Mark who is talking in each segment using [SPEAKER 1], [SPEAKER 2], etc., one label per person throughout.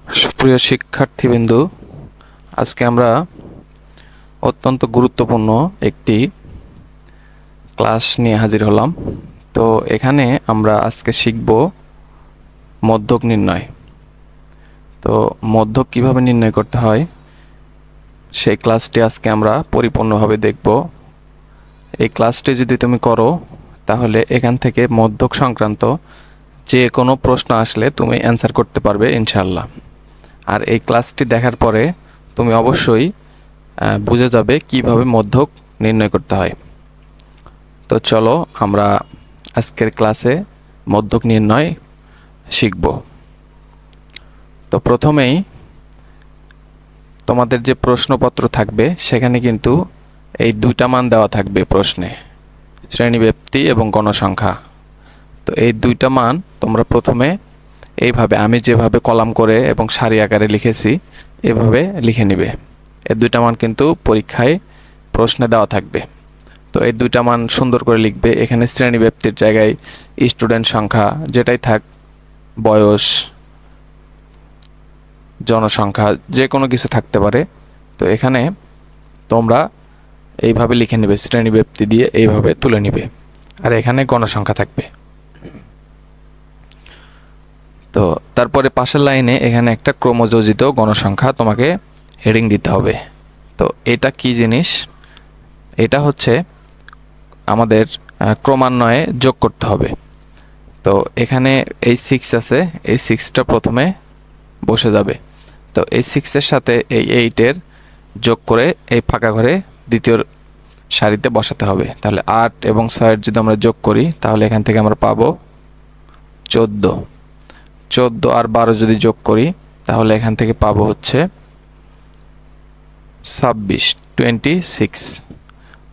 [SPEAKER 1] সুপ্রিয় শিক্ষার্থীবৃন্দ, আজকে আমরা অত্যন্ত গুরুত্বপূর্ণ একটি ক্লাস নিয়ে হাজির হলাম। তো এখানে আমরা আজকে শিখব মধ্যক নির্ণয়। তো মধ্যক কিভাবে নির্ণয় করতে হয় সেই ক্লাসটি আজকে আমরা পরিপূর্ণভাবে দেখব। এই ক্লাসটি যদি তুমি করো তাহলে এখান থেকে মধ্যক সংক্রান্ত যে কোনো প্রশ্ন আসলে তুমি অ্যান্সার করতে পারবে ইনশাআল্লাহ। আর এই ক্লাসটি দেখার পরে তুমি অবশ্যই বুঝে যাবে কিভাবে মধ্যক নির্ণয় করতে হয়। তো চলো আমরা আজকের ক্লাসে মধ্যক নির্ণয় শিখব। তো প্রথমেই তোমাদের যে প্রশ্নপত্র থাকবে সেখানে কিন্তু এই দুইটা মান দেওয়া থাকবে প্রশ্নে, শ্রেণীব্যাপ্তি এবং গণসংখ্যা। তো এই দুইটা মান তোমরা প্রথমে এইভাবে আমি যেভাবে কলাম করে এবং সারি আকারে লিখেছি এভাবে লিখে নিবে। এই দুইটা মান কিন্তু পরীক্ষায় প্রশ্নে দেওয়া থাকবে। তো এই দুইটা মান সুন্দর করে লিখবে। এখানে শ্রেণীব্যাপ্তির জায়গায় স্টুডেন্ট সংখ্যা যেটাই থাক, বয়স, জনসংখ্যা যে কোনো কিছু থাকতে পারে। তো এখানে তোমরা এইভাবে লিখে নেবে, শ্রেণীব্যাপ্তি দিয়ে এইভাবে তুলে নিবে। আর এখানে গণসংখ্যা থাকবে। তো তারপরে পাশের লাইনে এখানে একটা ক্রমযোজিত গণসংখ্যা তোমাকে হেডিং দিতে হবে। তো এটা কি জিনিস? এটা হচ্ছে আমাদের ক্রমান্বয়ে যোগ করতে হবে। তো এখানে এই 6 আছে, এই 6টা প্রথমে বসে যাবে। তো এই 6-এর সাথে এই 8-এর যোগ করে এই ফাঁকা ঘরে দ্বিতীয় সারিতে বসাতে হবে। তাহলে 8 এবং 6 যদি আমরা যোগ করি তাহলে এখান থেকে আমরা পাবো 14। 14 আর 12 যদি যোগ করি তাহলে এখান থেকে পাবো হচ্ছে 26, 26।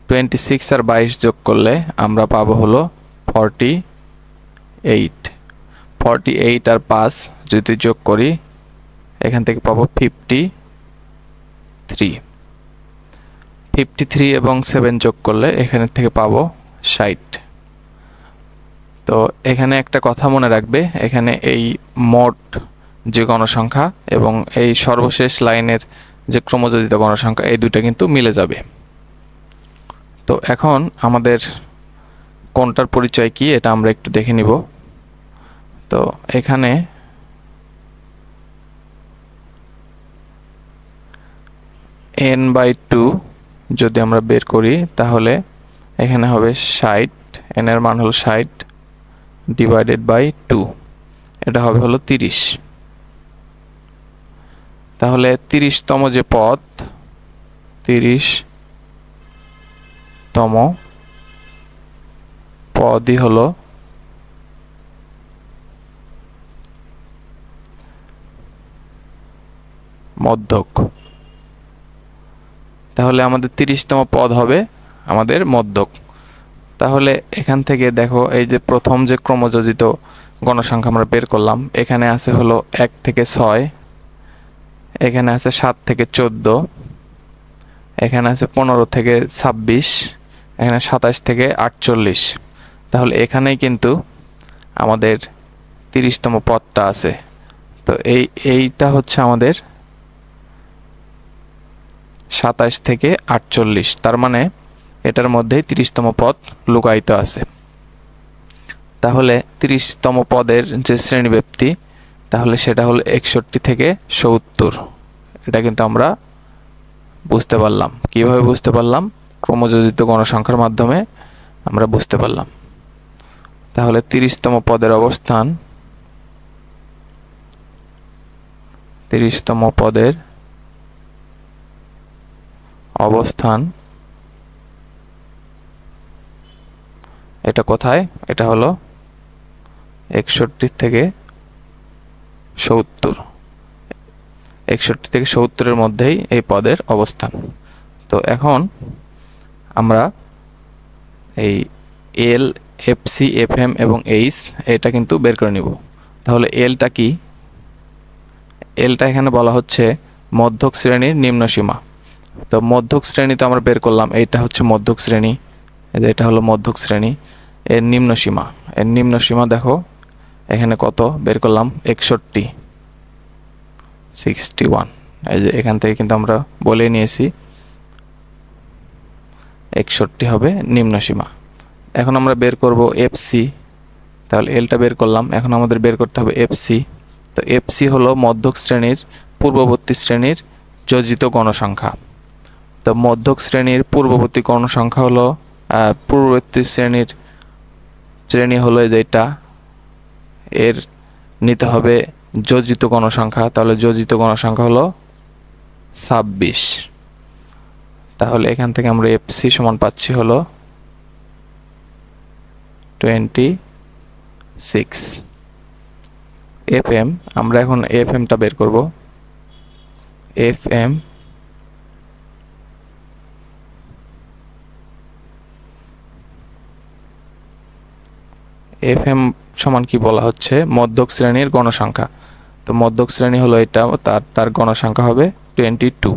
[SPEAKER 1] 26 আর 22 যোগ করলে আমরা পাবো হলো 48। 48 আর 5 যদি যোগ করি এখান থেকে পাবো 53। 53 এবং 7 যোগ করলে এখান থেকে পাবো 60। তো এখানে একটা কথা মনে রাখবে, এখানে এই মোট যে গণসংখ্যা এবং এই সর্বশেষ লাইনের যে ক্রমযোজিত গণসংখ্যা এই দুইটা কিন্তু মিলে যাবে। তো এখন আমাদের কোনটার পরিচয় কি এটা আমরা একটু দেখে নিব। তো এখানে n/2 যদি আমরা বের করি তাহলে এখানে হবে 60, n এর মান হলো 60 ডিভাইডেড বাই 2, এটা হবে হলো 30। তাহলে 30তম যে পদ, 30তম পদই হলো মধ্যক। তাহলে আমাদের 30তম পদ হবে আমাদের মধ্যক। তাহলে এখান থেকে দেখো এই যে প্রথম যে ক্রমযোজিত গণসংখ্যা আমরা বের করলাম, এখানে আছে হলো 1 থেকে 6, এখানে আছে 7 থেকে 14, এখানে আছে 15 থেকে 26, এখানে 27 থেকে 48। তাহলে এখানেই কিন্তু আমাদের 30তম পদটা আছে। তো এইটা হচ্ছে আমাদের 27 থেকে 48, তার মানে এটার মধ্যেই 30তম পদ লুকায়িত আছে। তাহলে 30তম পদের যে শ্রেণীব্যাপ্তি তাহলে সেটা হলো 61 থেকে 70। এটা কিন্তু আমরা বুঝতে পারলাম। কিভাবে বুঝতে পারলাম? ক্রমযোজিত গণসংখ্যার মাধ্যমে আমরা বুঝতে পারলাম। তাহলে 30তম পদের অবস্থান, 30তম পদের অবস্থান এটা কোথায়? এটা হলো 61 থেকে 70। 61 থেকে 70-এর মধ্যেই এই পদের অবস্থান। তো এখন আমরা এই এল, এফসি, এফএম এবং এইচ এটা কিন্তু বের করে নিব। তাহলে এলটা কি? এলটা এখানে বলা হচ্ছে মধ্যক শ্রেণীর নিম্ন সীমা। তো মধ্যক শ্রেণী তো আমরা বের করলাম, এইটা হচ্ছে মধ্যক শ্রেণী, এটা হলো মধ্যক শ্রেণী। এর নিম্ন সীমা, এর নিম্ন সীমা দেখো এখানে কত বের করলাম? 61। 61। এই যে এখান থেকে কিন্তু আমরা বলে নিয়েছি 61 হবে নিম্ন সীমা। এখন আমরা বের করব এফসি। তাহলে এলটা বের করলাম, এখন আমাদের বের করতে হবে এফসি। তো এফসি হলো মধ্যক শ্রেণীর পূর্ববর্তী শ্রেণীর যোজিত গণসংখ্যা। তো মধ্যক শ্রেণীর পূর্ববর্তী গণসংখ্যা হলো পূর্ববর্তী শ্রেণী হলো যেটা, এর নিতে হবে যোজিত গণসংখ্যা। তাহলে যোজিত গণসংখ্যা হলো 26। তাহলে এখান থেকে আমরা এফসি সমান পাচ্ছি হলো 26। এফএম, আমরা এখন এফএমটা বের করব। এফএম এফএম সমান কি বলা হচ্ছে, মধ্যক শ্রেণীর গণসংখ্যা। তো মধ্যক শ্রেণী হলো এটা, তার গণসংখ্যা হবে 22।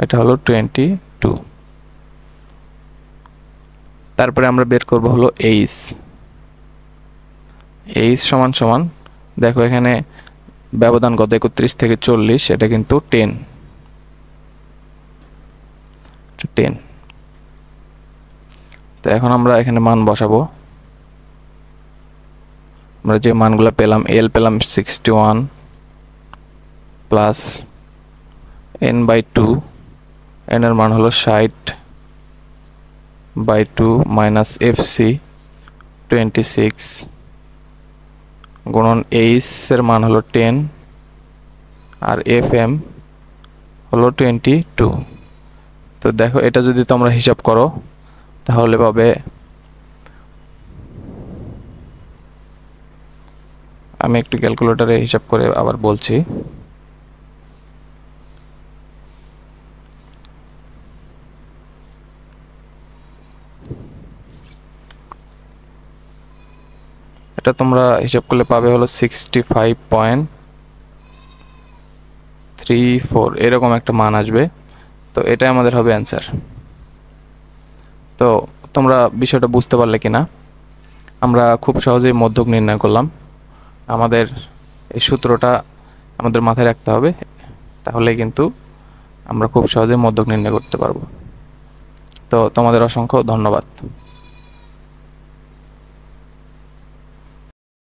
[SPEAKER 1] এটা হলো 22। তারপরে আমরা বের করব হলো এইচ। এইচ সমান সমান, দেখো এখানে ব্যবধান কত, 31 থেকে 40, এটা কিন্তু 10। তো এখন আমরা এখানে মান বসাবো। আমরা যে মানগুলো পেলাম, এল পেলাম 61 প্লাস n/2, n এর মান হলো 60/2 মাইনাস এফসি 26 গুণন এইচ এর মান হলো 10 আর এফএম হলো 22। তো দেখো এটা যদি তোমরা হিসাব করো তাহলে পাবে, আমি একটু ক্যালকুলেটরে হিসাব করে আবার বলছি। এটা তোমরা হিসাব করলে পাবে হলো 65.34, এরকম একটা মান আসবে। তো এটাই আমাদের হবে অ্যান্সার। তো তোমরা বিষয়টা বুঝতে পারলে কিনা? আমরা খুব সহজেই মধ্যক নির্ণয় করলাম। আমাদের এই সূত্রটা আমাদের মাথায় রাখতে হবে, তাহলে কিন্তু আমরা খুব সহজে মধ্যক নির্ণয় করতে পারবো। তো তোমাদের অসংখ্য ধন্যবাদ।